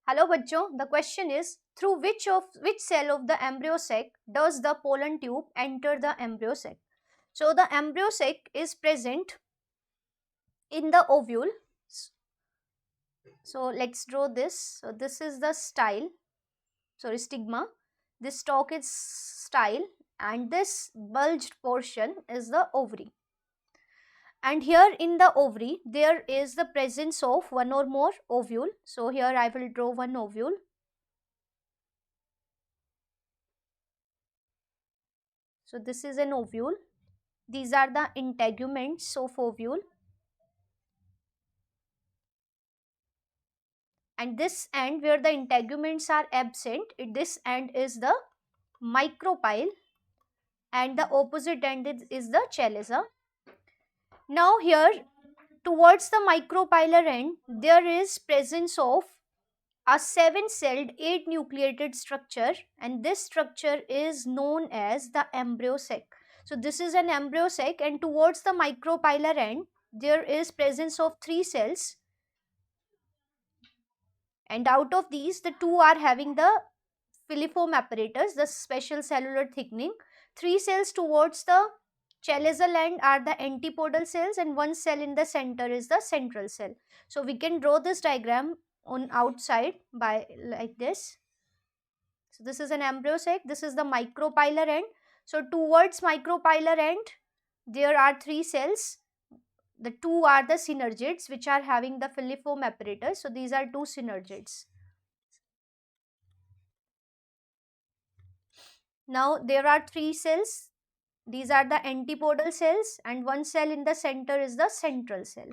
Hello बच्चों, the question is through which cell of the embryo sac does the pollen tube enter the embryo sac? So the embryo sac is present in the ovule. So let's draw this. So this is the stigma. This stalk is style and this bulged portion is the ovary. And here in the ovary there is the presence of one or more ovule. So here I will draw one ovule. So this is an ovule. These are the integuments of ovule. And this end where the integuments are absent, this end is the micropyle and the opposite end is the chaliza. Now here towards the micropylar end there is presence of a 7-celled 8 nucleated structure, and this structure is known as the embryo sac. So this is an embryo sac, and towards the micropylar end there is presence of 3 cells, and out of these the 2 are having the filiform apparatus, the special cellular thickening. 3 cells towards the chalizal end are the antipodal cells, and 1 cell in the center is the central cell. So we can draw this diagram on outside by like this. So this is an embryo sac, this is the micropylar end. So towards micropylar end there are 3 cells. The 2 are the synergids which are having the filiform apparatus. So these are 2 synergids. Now there are 3 cells. These are the antipodal cells, and 1 cell in the center is the central cell.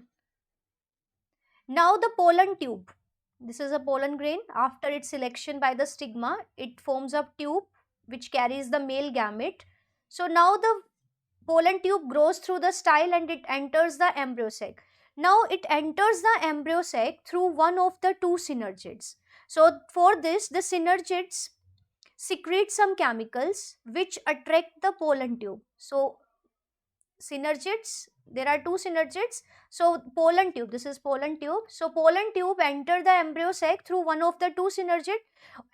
Now the pollen tube. This is a pollen grain. After its selection by the stigma, it forms a tube which carries the male gamete. So now the pollen tube grows through the style and it enters the embryo sac. Now it enters the embryo sac through one of the 2 synergids. So for this, the synergids secrete some chemicals which attract the pollen tube. So synergids, there are 2 synergids. So pollen tube, this is pollen tube. So pollen tube enter the embryo sac through one of the 2 synergid,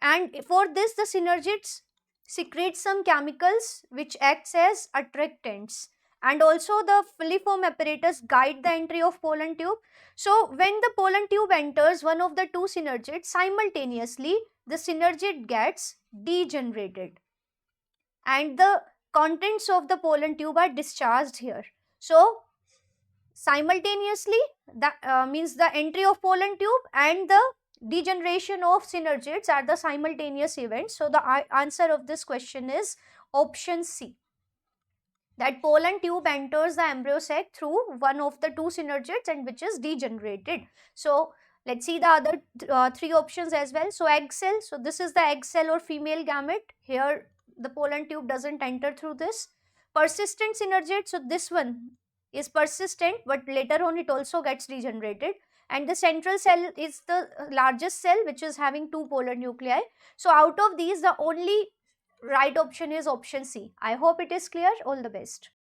and for this the synergids secrete some chemicals which acts as attractants, and also the filiform apparatus guide the entry of pollen tube. So when the pollen tube enters one of the 2 synergids, simultaneously the synergid gets degenerated and the contents of the pollen tube are discharged here. So simultaneously that means the entry of pollen tube and the degeneration of synergids are the simultaneous events. So the answer of this question is option C, that pollen tube enters the embryo sac through one of the 2 synergids and which is degenerated. So let's see the other 3 options as well. So egg cell, so this is the egg cell or female gamete. Here the pollen tube doesn't enter through this. Persistent synergid, so this one is persistent but later on it also gets degenerated, and the central cell is the largest cell which is having 2 polar nuclei. So out of these the only right option is option C. I hope it is clear. All the best.